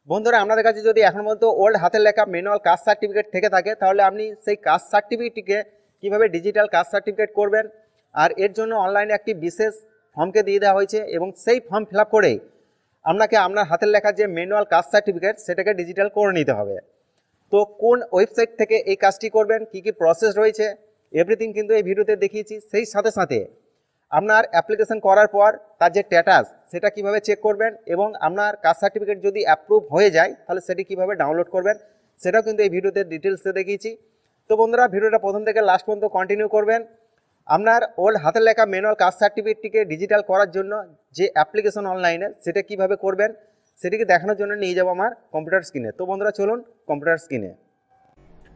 বন্ধুরা, আপনাদের কাছে যদি এখন পর্যন্ত ওল্ড হাতের লেখা ম্যানুয়াল কাস্ট সার্টিফিকেট থেকে থাকে, তাহলে আপনি সেই কাস্ট সার্টিফিকেটটিকে কীভাবে ডিজিটাল কাস্ট সার্টিফিকেট করবেন, আর এর জন্য অনলাইনে একটি বিশেষ ফর্মকে দিয়ে দেওয়া হয়েছে এবং সেই ফর্ম ফিল আপ করেই আপনাকে আপনার হাতের লেখা যে ম্যানুয়াল কাস্ট সার্টিফিকেট সেটাকে ডিজিটাল করে নিতে হবে। তো কোন ওয়েবসাইট থেকে এই কাজটি করবেন, কি কি প্রসেস রয়েছে, এভরিথিং কিন্তু এই ভিডিওতে দেখিয়েছি। সেই সাথে সাথে আপনার অ্যাপ্লিকেশন করার পর তার যে স্ট্যাটাস সেটা কিভাবে চেক করবেন এবং আপনার কাস্ট সার্টিফিকেট যদি অ্যাপ্রুভ হয়ে যায় তাহলে সেটি কিভাবে ডাউনলোড করবেন সেটাও কিন্তু এই ভিডিওতে ডিটেলসে দেখিয়েছি। তো বন্ধুরা, ভিডিওটা প্রথম থেকে লাস্ট পর্যন্ত কন্টিনিউ করবেন। আপনার ওল্ড হাতের লেখা ম্যানুয়াল কাস্ট সার্টিফিকেটটিকে ডিজিটাল করার জন্য যে অ্যাপ্লিকেশন অনলাইনে সেটা কিভাবে করবেন সেটিকে দেখানোর জন্য নিয়ে যাবো আমার কম্পিউটার স্ক্রিনে। তো বন্ধুরা, চলুন কম্পিউটার স্ক্রিনে।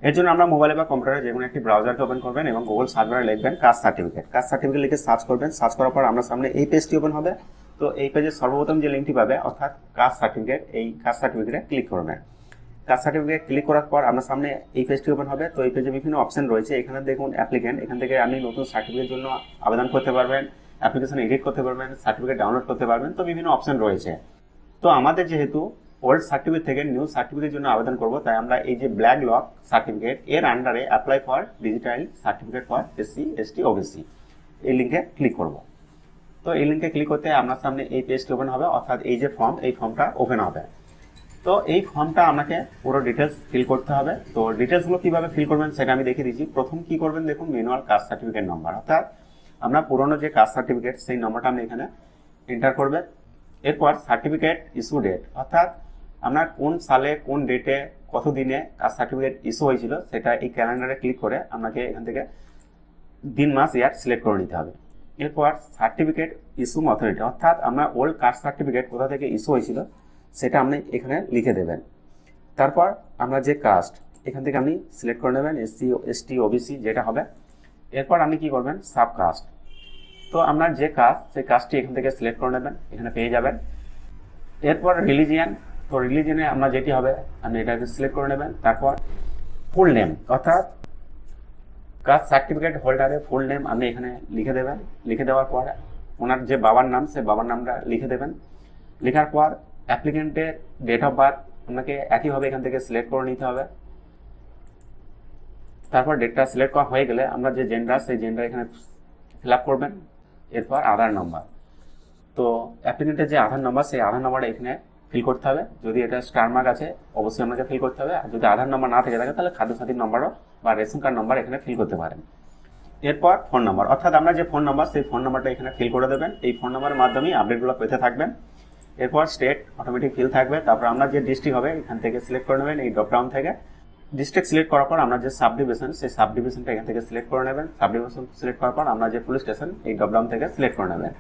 এর জন্য আমরা মোবাইলে বা কম্পিউটারে যে কোনো একটি ব্রাউজারকে ওপেন করবেন এবং গুগল সার্চ বারে লিখবেন কাস্ট সার্টিফিকেট লিখে সার্চ করবেন। সার্চ করার পর আপনার সামনে এই পেজটি ওপেন হবে। তো এই পেজে সর্বপ্রথম যে লিঙ্কটি পাবে অর্থাৎ কাস্ট সার্টিফিকেট, এই কাস্ট সার্টিফিকেটে ক্লিক করবেন। কাস্ট সার্টিফিকেট ক্লিক করার পর আপনার সামনে এই পেজটি ওপেন হবে। তো এই পেজে বিভিন্ন অপশন রয়েছে। এখানে দেখুন অ্যাপ্লিকেন্ট, এখান থেকে আপনি নতুন সার্টিফিকেটের জন্য আবেদন করতে পারবেন, অ্যাপ্লিকেশন এডিট করতে পারবেন, সার্টিফিকেট ডাউনলোড করতে পারবেন। তো বিভিন্ন অপশন রয়েছে। তো আমাদের যেহেতু ওল্ড সার্টিফিকেট থেকে নিউ সার্টিফিকেটের জন্য আবেদন করব, তাই আমরা এই যে ব্ল্যাক লক সার্টিফিকেট এর আন্ডারে apply for digital certificate for SC ST OBC এই লিঙ্কে ক্লিক করব। তো এই লিঙ্কে ক্লিক করতে আপনার সামনে এই পেজটি ওপেন হবে, অর্থাৎ এই যে ফর্ম, এই ফর্মটা ওপেন হবে। তো এই ফর্মটা আপনাকে পুরো ডিটেলস ফিল করতে হবে। তো ডিটেলসগুলো কিভাবে ফিল করবেন সেটা আমি দেখিয়ে দিচ্ছি। প্রথম কি করবেন দেখুন, ম্যানুয়াল কাস্ট সার্টিফিকেট নাম্বার, অর্থাৎ আমরা পুরনো যে কাস্ট সার্টিফিকেট সেই নম্বরটা আপনি এখানে এন্টার করবেন। এরপর সার্টিফিকেট ইস্যু ডেট, অর্থাৎ আপনার কোন সালে কোন ডেটে কত দিনে কাস্ট সার্টিফিকেট ইস্যু হয়েছিল সেটা এই ক্যালেন্ডারে ক্লিক করে আপনাকে এখান থেকে দিন মাস ইয়ার সিলেক্ট করে নিতে হবে। এরপর সার্টিফিকেট ইস্যু অথরিটি, অর্থাৎ আপনার ওল্ড কাস্ট সার্টিফিকেট কোথা থেকে ইস্যু হয়েছিল সেটা আপনি এখানে লিখে দেবেন। তারপর আমরা যে কাস্ট এখান থেকে আপনি সিলেক্ট করে নেবেন, SC ST OBC যেটা হবে। এরপর আপনি কি করবেন, সাব কাস্ট। তো আপনার যে কাস্ট সেই কাস্টটি এখান থেকে সিলেক্ট করে নেবেন, এখানে পেয়ে যাবেন। এরপর রিলিজিয়ান, তো রিলিজিয়নে আপনার যেটি হবে আপনি এটাকে সিলেক্ট করে নেবেন। তারপর ফুল নেম, অর্থাৎ কাস্ট সার্টিফিকেট হোল্ডারের ফুল নেম আপনি এখানে লিখে দেবেন। লিখে দেওয়ার পর ওনার যে বাবার নাম সেই বাবার নামটা লিখে দেবেন। লেখার পর অ্যাপ্লিকেন্টের ডেট অফ বার্থ আপনাকে একইভাবে এখান থেকে সিলেক্ট করে নিতে হবে। তারপর ডেটটা সিলেক্ট করা হয়ে গেলে আমরা যে জেন্ডার সেই জেন্ডার এখানে ফিল আপ করবেন। এরপর আধার নাম্বার, তো অ্যাপ্লিকেন্টের যে আধার নাম্বার সেই আধার নাম্বারটা এখানে ফিল করতে হবে। যদি এটা স্টার মার্ক আছে অবশ্যই আপনাকে ফিল করতে হবে, আর যদি আধার নাম্বার না থেকে থাকে তাহলে খাদ্যসাথীর নাম্বারও বা রেশন কার্ড নাম্বার এখানে ফিল করতে পারেন। এরপর ফোন নাম্বার, অর্থাৎ আমরা যে ফোন নাম্বার সেই ফোন নাম্বারটা এখানে ফিল করে দেবেন। এই ফোন নাম্বারের মাধ্যমেই আপডেটগুলো পেতে থাকবেন। এরপর স্টেট অটোমেটিক ফিল থাকবে। তারপর আমরা যে ডিস্ট্রিক্ট হবে এখান থেকে সিলেক্ট করে নেবেন এই ড্রপডাউন থেকে। ডিস্ট্রিক্ট সিলেক্ট করার পর আমরা যে সাব ডিভিশন সেই সাব ডিভিশনটা এখান থেকে সিলেক্ট করে নেবেন। সাব ডিভিশন সিলেক্ট করার পর আমরা যে পুলিশ স্টেশন এই ড্রপডাউন থেকে সিলেক্ট করে নেবেন।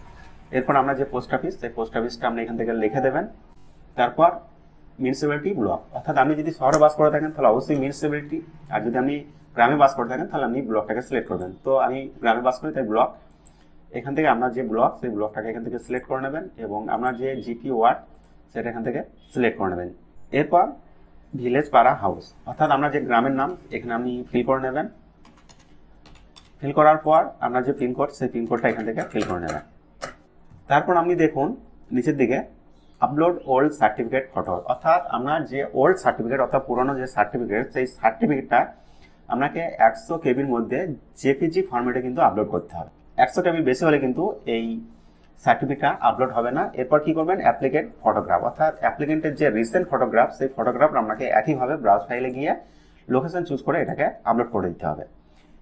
এরপর আমরা যে পোস্ট অফিস সেই পোস্ট অফিসটা আপনি এখান থেকে লিখে দেবেন। তারপর মিউনিসিপ্যালিটি ব্লক, অর্থাৎ আপনি যদি শহরে বাস করে থাকেন তাহলে অবশ্যই মিউনিসিপ্যালিটি, আর যদি আপনি গ্রামে বাস করে থাকেন তাহলে আপনি ব্লকটাকে সিলেক্ট করবেন। তো আমি গ্রামে বাস করি তাই ব্লক, এখান থেকে আপনার যে ব্লক সেই ব্লকটাকে এখান থেকে সিলেক্ট করে নেবেন এবং আপনার যে জিপি ওয়ার্ড সেটা এখান থেকে সিলেক্ট করে নেবেন। এরপর ভিলেজ পাড়া হাউস, অর্থাৎ আপনার যে গ্রামের নাম এখানে আপনি ফিল করে নেবেন। ফিল করার পর আপনার যে পিনকোড সেই পিনকোডটা এখান থেকে ফিল করে নেবেন। তারপর আপনি দেখুন নিচের দিকে আপলোড ওল্ড সার্টিফিকেট ফটো, অর্থাৎ আপনার যে ওল্ড সার্টিফিকেট অর্থাৎ পুরনো যে সার্টিফিকেট সেই সার্টিফিকেটটা আপনাকে 100 কেবির মধ্যে জেপিজি ফরম্যাটে কিন্তু আপলোড করতে হবে। 100 কেবি বেশি হলে কিন্তু এই সার্টিফিকেটটা আপলোড হবে না। এরপর কি করবেন, অ্যাপ্লিকেন্ট ফটোগ্রাফ, অর্থাৎ অ্যাপ্লিকেন্টের যে রিসেন্ট ফটোগ্রাফ সেই ফটোগ্রাফ আপনাকে একইভাবে ব্রাউজ ফাইলে গিয়ে লোকেশন চুজ করে এটাকে আপলোড করে দিতে হবে।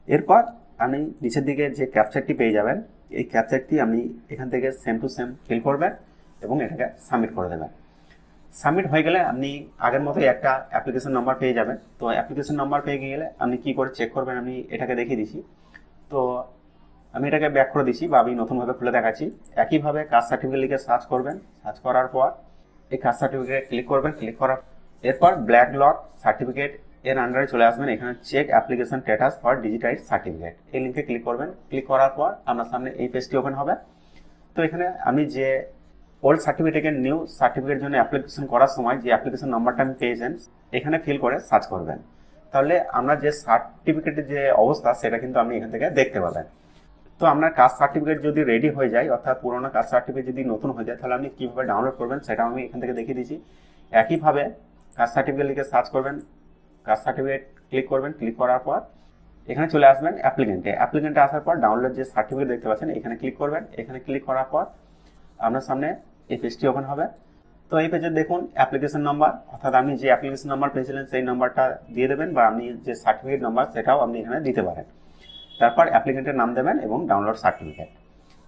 এরপর আপনি নিচের দিকে যে ক্যাপচারটি পেয়ে যাবেন, এই ক্যাপচারটি আপনি এখান থেকে সেম টু সেম ফিল করবেন এবং এটাকে সাবমিট করে দেবেন। সাবমিট হয়ে গেলে আপনি আগের মতোই একটা অ্যাপ্লিকেশন নাম্বার পেয়ে যাবেন। তো অ্যাপ্লিকেশন নাম্বার পেয়ে গেলে আপনি কি করে চেক করবেন আমি এটাকে দেখিয়ে দিচ্ছি। তো আমি এটাকে ব্যাক করে দিচ্ছি বা আমি নতুনভাবে খুলে দেখাচ্ছি। একইভাবে কাস্ট সার্টিফিকেট লিখে সার্চ করবেন। সার্চ করার পর এই কাস্ট সার্টিফিকেট ক্লিক করবেন। ক্লিক করার এরপর ব্ল্যাক লক সার্টিফিকেট এর আন্ডারে চলে আসবেন। এখানে check application status for digital certificate এই লিঙ্কে ক্লিক করবেন। ক্লিক করার পর আপনার সামনে এই পেজটি ওপেন হবে। তো এখানে আমি যে ওল্ড সার্টিফিকেটকে নিউ সার্টিফিকেটের জন্য অ্যাপ্লিকেশন করার সময় যে অ্যাপ্লিকেশন নাম্বারটা আমি পেয়েছেন এখানে ফিল করে সার্চ করবেন। তাহলে আমরা যে সার্টিফিকেটের যে অবস্থা সেটা কিন্তু আপনি এখান থেকে দেখতে পাবেন। তো আপনার কাস্ট সার্টিফিকেট যদি রেডি হয়ে যায়, অর্থাৎ পুরোনো কাস্ট সার্টিফিকেট যদি নতুন হয়ে যায়, তাহলে আপনি কীভাবে ডাউনলোড করবেন সেটা আমি এখান থেকে দেখিয়ে দিচ্ছি। একইভাবে কাস্ট সার্টিফিকেট লিখে সার্চ করবেন, কাস্ট সার্টিফিকেট ক্লিক করবেন, ক্লিক করার পর এখানে চলে আসবেন অ্যাপ্লিকেন্টে আসার পর ডাউনলোড যে সার্টিফিকেট দেখতে পাচ্ছেন এখানে ক্লিক করবেন। এখানে ক্লিক করার পর আপনার সামনে এই পেজটি ওপেন হবে। তো এই পেজে দেখুন অ্যাপ্লিকেশন নাম্বার, অর্থাৎ আপনি যে অ্যাপ্লিকেশন নাম্বার পেয়েছিলেন সেই নাম্বারটা দিয়ে দেবেন, বা আপনি যে সার্টিফিকেট নাম্বার সেটাও আপনি এখানে দিতে পারেন। তারপর অ্যাপ্লিকেন্টের নাম দেবেন এবং ডাউনলোড সার্টিফিকেট।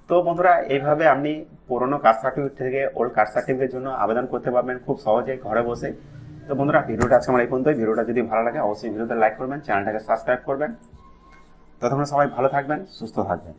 তো বন্ধুরা এইভাবে আপনি পুরনো কাস্ট সার্টিফিকেট থেকে ওল্ড কাস্ট সার্টিফিকেটের জন্য আবেদন করতে পারবেন খুব সহজে ঘরে বসে। তো বন্ধুরা ভিডিওটা আজকে আমার এই পর্যন্তই। ভিডিওটা যদি ভালো লাগে অবশ্যই ভিডিওতে লাইক করবেন, চ্যানেলটাকে সাবস্ক্রাইব করবেন। ততক্ষণ সবাই ভালো থাকবেন, সুস্থ থাকবেন।